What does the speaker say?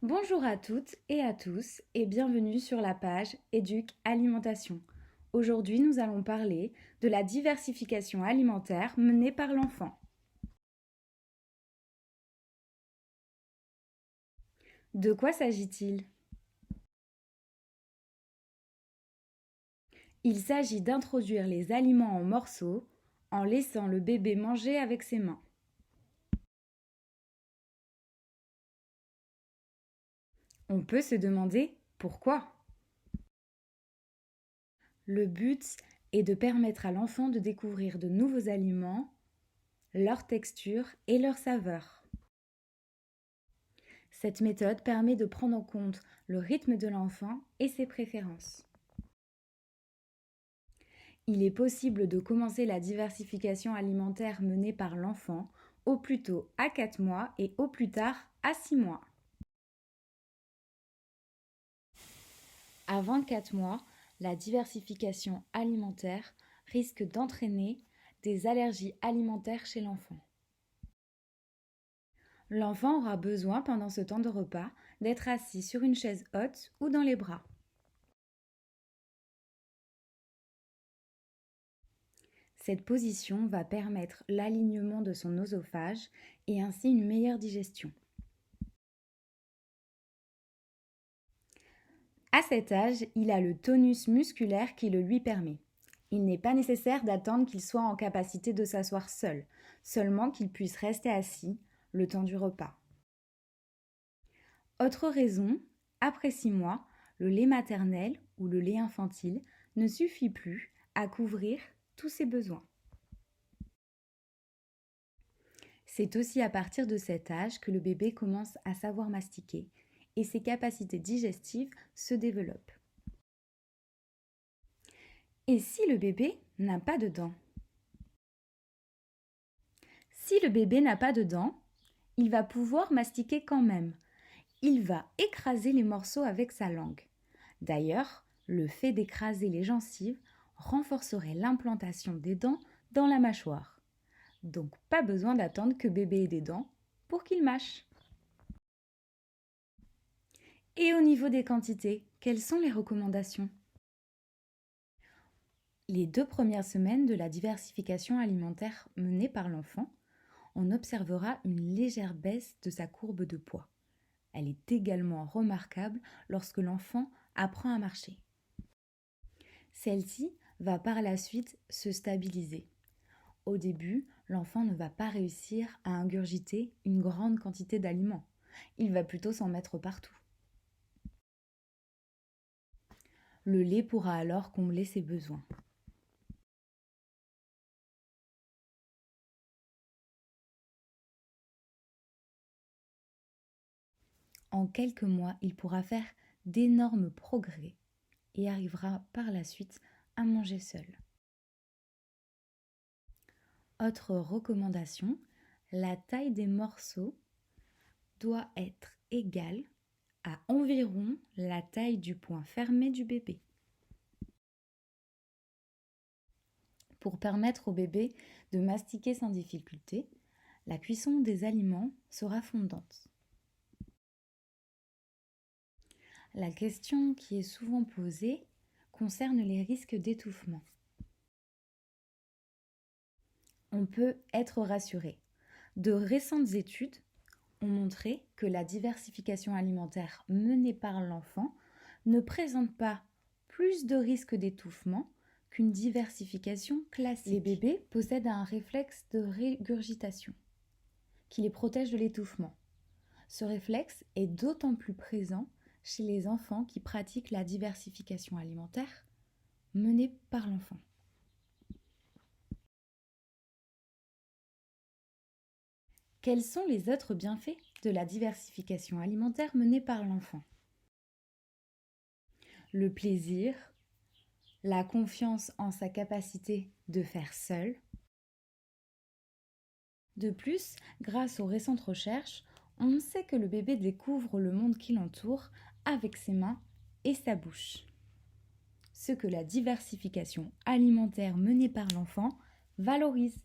Bonjour à toutes et à tous et bienvenue sur la page Éduc Alimentation. Aujourd'hui, nous allons parler de la diversification alimentaire menée par l'enfant. De quoi s'agit-il? Il s'agit d'introduire les aliments en morceaux en laissant le bébé manger avec ses mains. On peut se demander pourquoi. Le but est de permettre à l'enfant de découvrir de nouveaux aliments, leur texture et leur saveur. Cette méthode permet de prendre en compte le rythme de l'enfant et ses préférences. Il est possible de commencer la diversification alimentaire menée par l'enfant au plus tôt à 4 mois et au plus tard à 6 mois. À 24 mois, la diversification alimentaire risque d'entraîner des allergies alimentaires chez l'enfant. L'enfant aura besoin pendant ce temps de repas d'être assis sur une chaise haute ou dans les bras. Cette position va permettre l'alignement de son œsophage et ainsi une meilleure digestion. À cet âge, il a le tonus musculaire qui le lui permet. Il n'est pas nécessaire d'attendre qu'il soit en capacité de s'asseoir seul, seulement qu'il puisse rester assis le temps du repas. Autre raison, après 6 mois, le lait maternel ou le lait infantile ne suffit plus à couvrir tous ses besoins. C'est aussi à partir de cet âge que le bébé commence à savoir mastiquer et ses capacités digestives se développent. Et si le bébé n'a pas de dents? Si le bébé n'a pas de dents, il va pouvoir mastiquer quand même. Il va écraser les morceaux avec sa langue. D'ailleurs, le fait d'écraser les gencives renforcerait l'implantation des dents dans la mâchoire. Donc pas besoin d'attendre que bébé ait des dents pour qu'il mâche. Et au niveau des quantités, quelles sont les recommandations? Les 2 premières semaines de la diversification alimentaire menée par l'enfant, on observera une légère baisse de sa courbe de poids. Elle est également remarquable lorsque l'enfant apprend à marcher. Celle-ci va par la suite se stabiliser. Au début, l'enfant ne va pas réussir à ingurgiter une grande quantité d'aliments. Il va plutôt s'en mettre partout. Le lait pourra alors combler ses besoins. En quelques mois, il pourra faire d'énormes progrès et arrivera par la suite à manger seul. Autre recommandation, la taille des morceaux doit être égale à environ la taille du poing fermé du bébé. Pour permettre au bébé de mastiquer sans difficulté, la cuisson des aliments sera fondante. La question qui est souvent posée concerne les risques d'étouffement. On peut être rassuré. De récentes études ont montré que la diversification alimentaire menée par l'enfant ne présente pas plus de risques d'étouffement qu'une diversification classique. Les bébés possèdent un réflexe de régurgitation qui les protège de l'étouffement. Ce réflexe est d'autant plus présent chez les enfants qui pratiquent la diversification alimentaire menée par l'enfant. Quels sont les autres bienfaits de la diversification alimentaire menée par l'enfant? Le plaisir, la confiance en sa capacité de faire seul. De plus, grâce aux récentes recherches, on sait que le bébé découvre le monde qui l'entoure avec ses mains et sa bouche. Ce que la diversification alimentaire menée par l'enfant valorise.